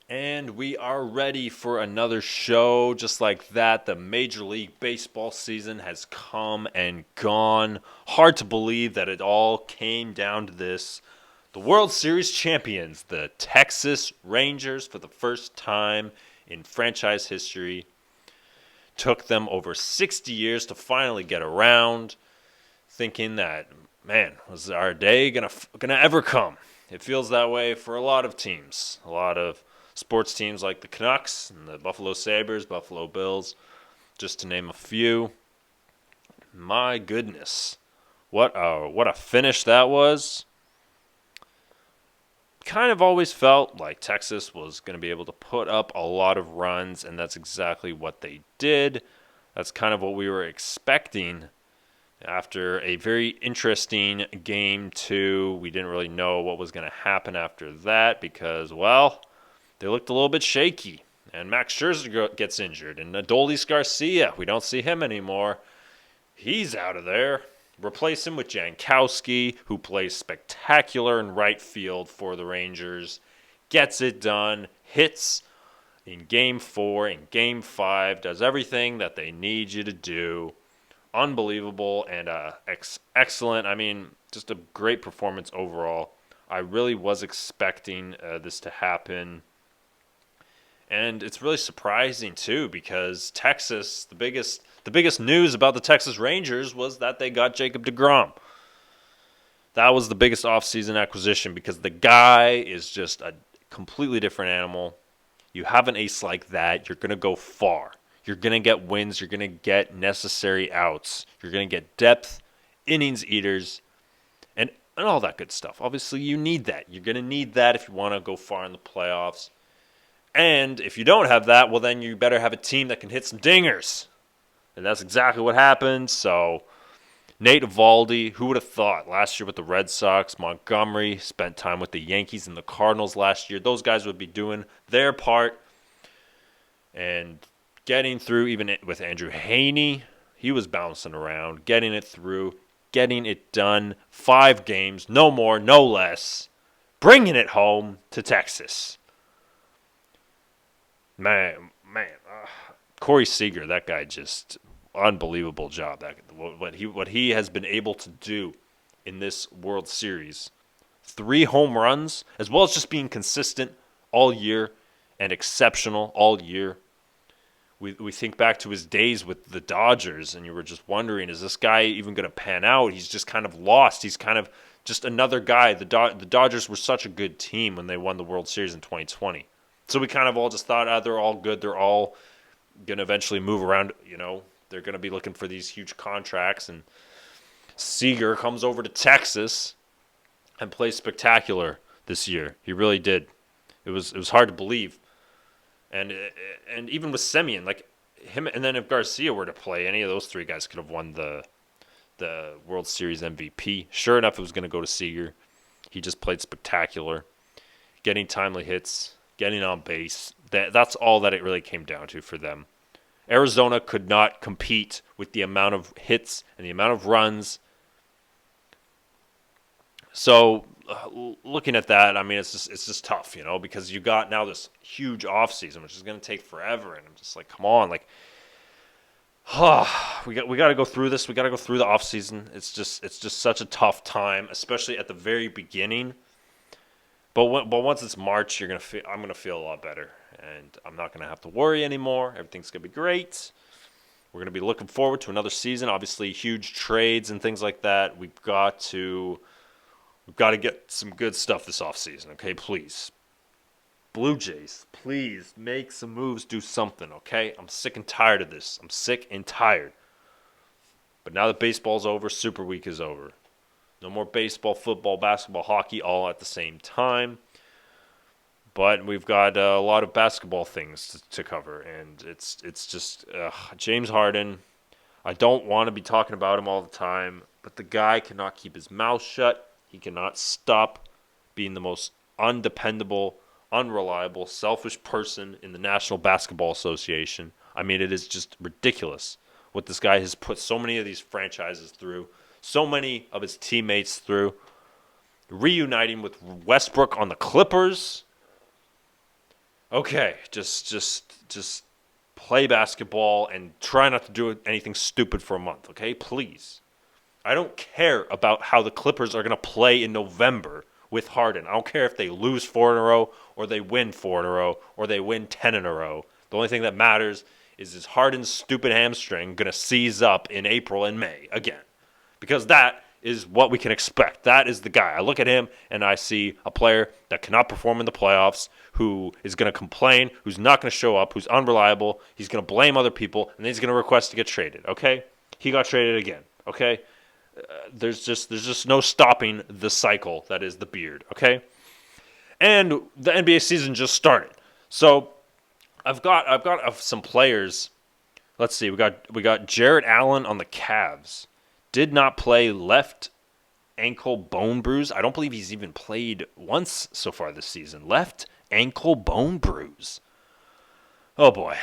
And we are ready for another show. Just like that, the Major League Baseball season has come and gone. Hard to believe that it all came down to this. The World Series champions, the Texas Rangers, for the first time in franchise history, took them over 60 years to finally get around, thinking that, man, was our day gonna ever come? It feels that way for a lot of teams, a lot of sports teams like the Canucks and the Buffalo Sabres, Buffalo Bills, just to name a few. My goodness, what a finish that was. Kind of always felt like Texas was going to be able to put up a lot of runs, and that's exactly what they did. That's kind of what we were expecting after a very interesting game two. We didn't really know what was going to happen after that because, well, they looked a little bit shaky. And Max Scherzer gets injured. And Adolis Garcia, we don't see him anymore. He's out of there. Replace him with Jankowski, who plays spectacular in right field for the Rangers. Gets it done. Hits in Game 4, in Game 5. Does everything that they need you to do. Unbelievable and excellent. I mean, just a great performance overall. I really was expecting this to happen. And it's really surprising too because Texas, the biggest news about the Texas Rangers was that they got Jacob deGrom. That was the biggest offseason acquisition because the guy is just a completely different animal. You have an ace like that, you're going to go far. You're going to get wins, you're going to get necessary outs. You're going to get depth, innings eaters, and all that good stuff. Obviously, you need that. You're going to need that if you want to go far in the playoffs. And if you don't have that, well, then you better have a team that can hit some dingers. And that's exactly what happened. So, Nate Eovaldi, who would have thought last year with the Red Sox, Montgomery spent time with the Yankees and the Cardinals last year. Those guys would be doing their part and getting through, even with Andrew Haney. He was bouncing around, getting it through, getting it done. 5 games, no more, no less. Bringing it home to Texas. Man, Corey Seager, that guy just unbelievable job. What he has been able to do in this World Series, 3 home runs, as well as just being consistent all year and exceptional all year. We think back to his days with the Dodgers, and you were just wondering, is this guy even going to pan out? He's just kind of lost. He's kind of just another guy. The Dodgers were such a good team when they won the World Series in 2020. So we kind of all just thought, they're all good. They're all going to eventually move around. They're going to be looking for these huge contracts. And Seager comes over to Texas and plays spectacular this year. He really did. It was hard to believe. And even with Semien, like him, and then if Garcia were to play, any of those 3 guys could have won the World Series MVP. Sure enough, it was going to go to Seager. He just played spectacular, getting timely hits, getting on base. That's all that it really came down to for them. Arizona could not compete with the amount of hits and the amount of runs. So looking at that, I mean, it's just tough, because you got now this huge offseason, which is going to take forever, and I'm just like, come on, like, we got to go through this. We got to go through the offseason. It's just such a tough time, especially at the very beginning. But once it's March, I'm gonna feel a lot better, and I'm not gonna have to worry anymore. Everything's gonna be great. We're gonna be looking forward to another season. Obviously, huge trades and things like that. We've got to get some good stuff this offseason, okay? Please. Blue Jays, please make some moves, do something, okay? I'm sick and tired of this. I'm sick and tired. But now that baseball's over, Super Week is over. No more baseball, football, basketball, hockey all at the same time. But we've got a lot of basketball things to cover, and it's just James Harden. I don't want to be talking about him all the time, but the guy cannot keep his mouth shut. He cannot stop being the most undependable, unreliable, selfish person in the National Basketball Association. I mean, it is just ridiculous what this guy has put so many of these franchises through, so many of his teammates through, reuniting with Westbrook on the Clippers. Okay, just play basketball and try not to do anything stupid for a month, okay? Please. I don't care about how the Clippers are going to play in November with Harden. I don't care if they lose 4 in a row or they win 4 in a row or they win 10 in a row. The only thing that matters is Harden's stupid hamstring going to seize up in April and May again? Because that is what we can expect. That is the guy. I look at him and I see a player that cannot perform in the playoffs, who is going to complain, who's not going to show up, who's unreliable. He's going to blame other people, and then he's going to request to get traded. Okay, he got traded again. Okay, there's just no stopping the cycle that is the beard. Okay, and the NBA season just started, so I've got some players. Let's see, we got Jarrett Allen on the Cavs. Did not play, left ankle bone bruise. I don't believe he's even played once so far this season. Left ankle bone bruise. Oh boy,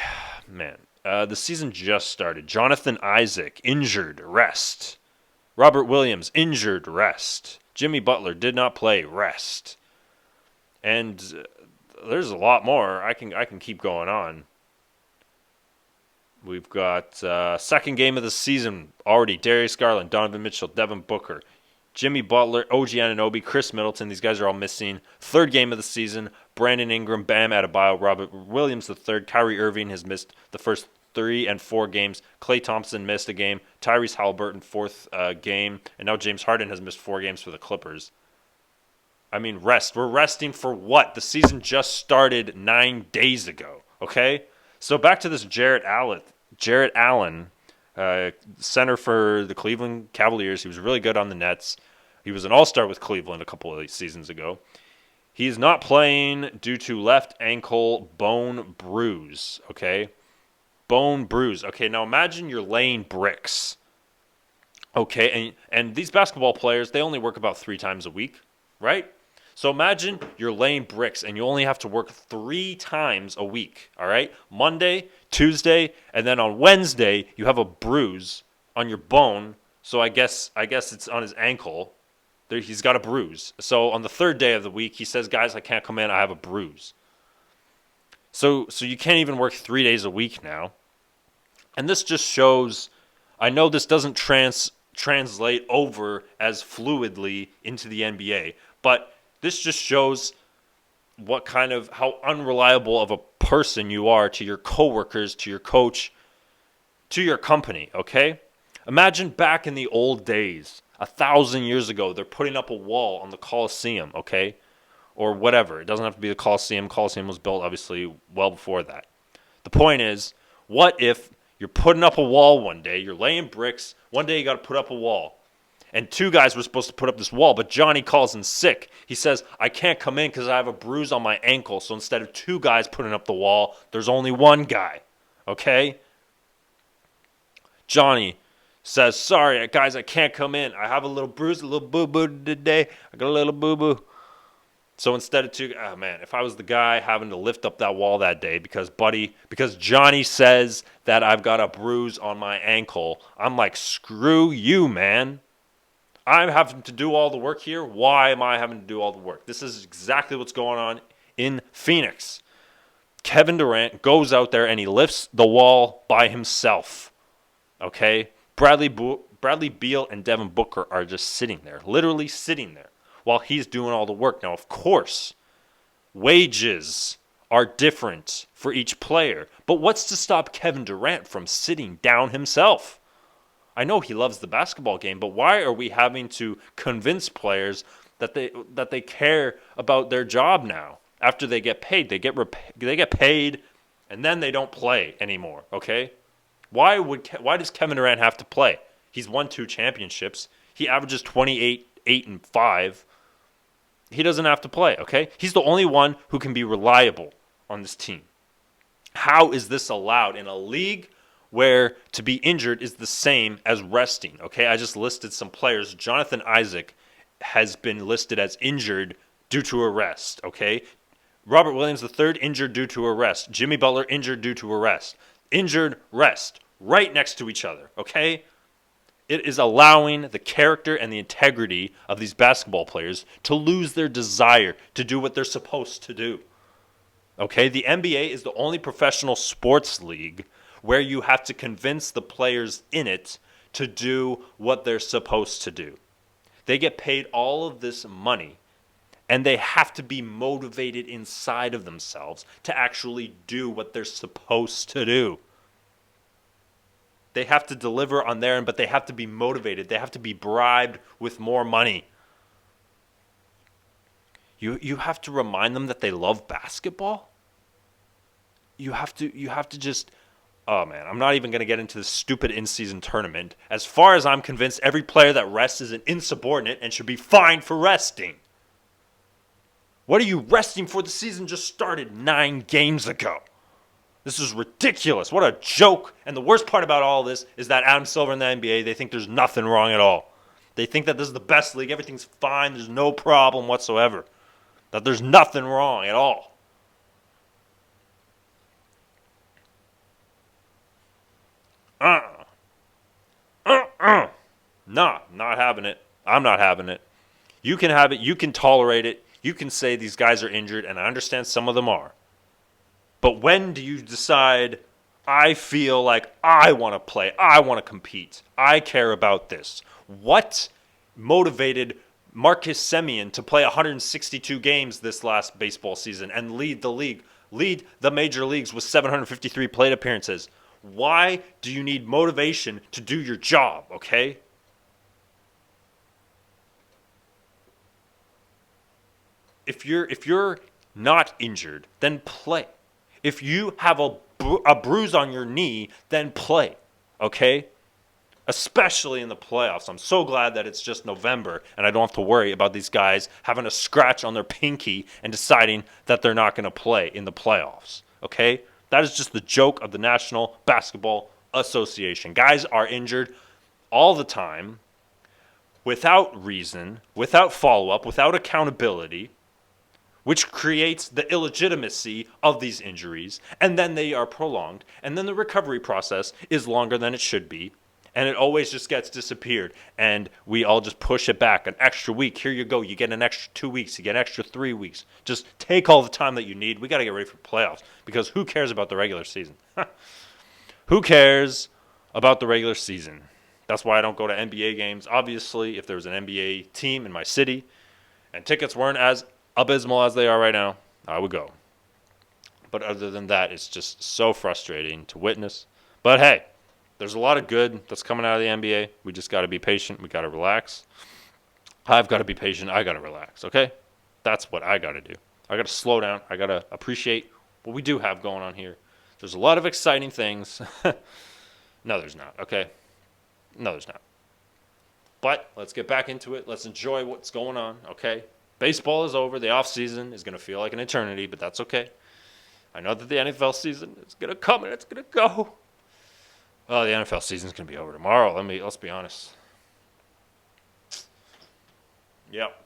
man. The season just started. Jonathan Isaac, injured, rest. Robert Williams, injured, rest. Jimmy Butler did not play, rest. And there's a lot more. I can keep going on. We've got second game of the season already. Darius Garland, Donovan Mitchell, Devin Booker, Jimmy Butler, OG Anunoby, Chris Middleton. These guys are all missing. Third game of the season. Brandon Ingram, Bam Adebayo, Robert Williams III. Kyrie Irving has missed the first 3 and 4 games. Klay Thompson missed a game. Tyrese Halliburton, fourth game. And now James Harden has missed 4 games for the Clippers. I mean, rest. We're resting for what? The season just started 9 days ago, okay? So back to this Jarrett Allen, center for the Cleveland Cavaliers. He was really good on the Nets. He was an all-star with Cleveland a couple of seasons ago. He is not playing due to left ankle bone bruise, okay? Bone bruise. Okay, now imagine you're laying bricks, okay? And these basketball players, they only work about 3 times a week, right? So imagine you're laying bricks and you only have to work 3 times a week, all right? Monday, Tuesday, and then on Wednesday, you have a bruise on your bone. So I guess it's on his ankle. He's got a bruise. So on the 3rd day of the week, he says, guys, I can't come in. I have a bruise. So you can't even work 3 days a week now. And this just shows, I know this doesn't translate over as fluidly into the NBA, but this just shows how unreliable of a person you are to your coworkers, to your coach, to your company, okay? Imagine back in the old days, 1,000 years ago, they're putting up a wall on the Colosseum, okay? Or whatever. It doesn't have to be the Colosseum. Colosseum was built, obviously, well before that. The point is, what if you're putting up a wall one day, you're laying bricks, one day you got to put up a wall. And 2 guys were supposed to put up this wall, but Johnny calls in sick. He says, I can't come in because I have a bruise on my ankle. So instead of 2 guys putting up the wall, there's only 1 guy. Okay? Johnny says, sorry, guys, I can't come in. I have a little bruise, a little boo-boo today. I got a little boo-boo. So instead of 2, oh man, if I was the guy having to lift up that wall that day because Johnny says that I've got a bruise on my ankle, I'm like, screw you, man. I'm having to do all the work here. Why am I having to do all the work? This is exactly what's going on in Phoenix. Kevin Durant goes out there and he lifts the wall by himself. Okay? Bradley Beal and Devin Booker are just sitting there, literally sitting there, while he's doing all the work. Now, of course, wages are different for each player. But what's to stop Kevin Durant from sitting down himself? I know he loves the basketball game, but why are we having to convince players that they care about their job now after they get paid? They get paid, and then they don't play anymore. Okay, why does Kevin Durant have to play? He's won 2 championships. He averages 28, 8, and 5. He doesn't have to play. Okay, he's the only one who can be reliable on this team. How is this allowed in a league where to be injured is the same as resting? Okay, I just listed some players. Jonathan Isaac has been listed as injured due to a rest, okay? Robert Williams III injured due to a rest. Jimmy Butler injured due to a rest. Injured, rest, right next to each other, okay? It is allowing the character and the integrity of these basketball players to lose their desire to do what they're supposed to do. Okay, the NBA is the only professional sports league where you have to convince the players in it to do what they're supposed to do. They get paid all of this money, and they have to be motivated inside of themselves to actually do what they're supposed to do. They have to deliver on their end, but they have to be motivated. They have to be bribed with more money. You have to remind them that they love basketball. You have to just, oh man, I'm not even going to get into this stupid in-season tournament. As far as I'm convinced, every player that rests is an insubordinate and should be fined for resting. What are you resting for? The season just started 9 games ago. This is ridiculous. What a joke. And the worst part about all this is that Adam Silver and the NBA, they think there's nothing wrong at all. They think that this is the best league. Everything's fine. There's no problem whatsoever. That there's nothing wrong at all. Nah, not having it. I'm not having it. You can have it. You can tolerate it. You can say these guys are injured, and I understand some of them are. But when do you decide, I feel like I want to play, I want to compete, I care about this? What motivated Marcus Semien to play 162 games this last baseball season and lead the league, lead the major leagues with 753 plate appearances? Why do you need motivation to do your job, okay? If you're not injured, then play. If you have a bruise on your knee, then play, okay? Especially in the playoffs. I'm so glad that it's just November and I don't have to worry about these guys having a scratch on their pinky and deciding that they're not going to play in the playoffs, okay? That is just the joke of the National Basketball Association. Guys are injured all the time without reason, without follow-up, without accountability, which creates the illegitimacy of these injuries, and then they are prolonged, and then the recovery process is longer than it should be, and it always just gets disappeared, and we all just push it back an extra week. Here you go. You get an extra 2 weeks. You get an extra 3 weeks. Just take all the time that you need. We got to get ready for playoffs, because who cares about the regular season? Who cares about the regular season? That's why I don't go to NBA games. Obviously, if there was an NBA team in my city and tickets weren't as abysmal as they are right now, I would go. But other than that, it's just so frustrating to witness. But hey, there's a lot of good that's coming out of the NBA. We just got to be patient. We got to relax. I've got to be patient. I got to relax, okay? That's what I got to do. I got to slow down. I got to appreciate what we do have going on here. There's a lot of exciting things. No, there's not, okay? No, there's not. But let's get back into it. Let's enjoy what's going on, okay? Baseball is over. The off season is going to feel like an eternity, but that's okay. I know that the NFL season is going to come and it's going to go. Oh, the NFL season is going to be over tomorrow. Let's be honest. Yep.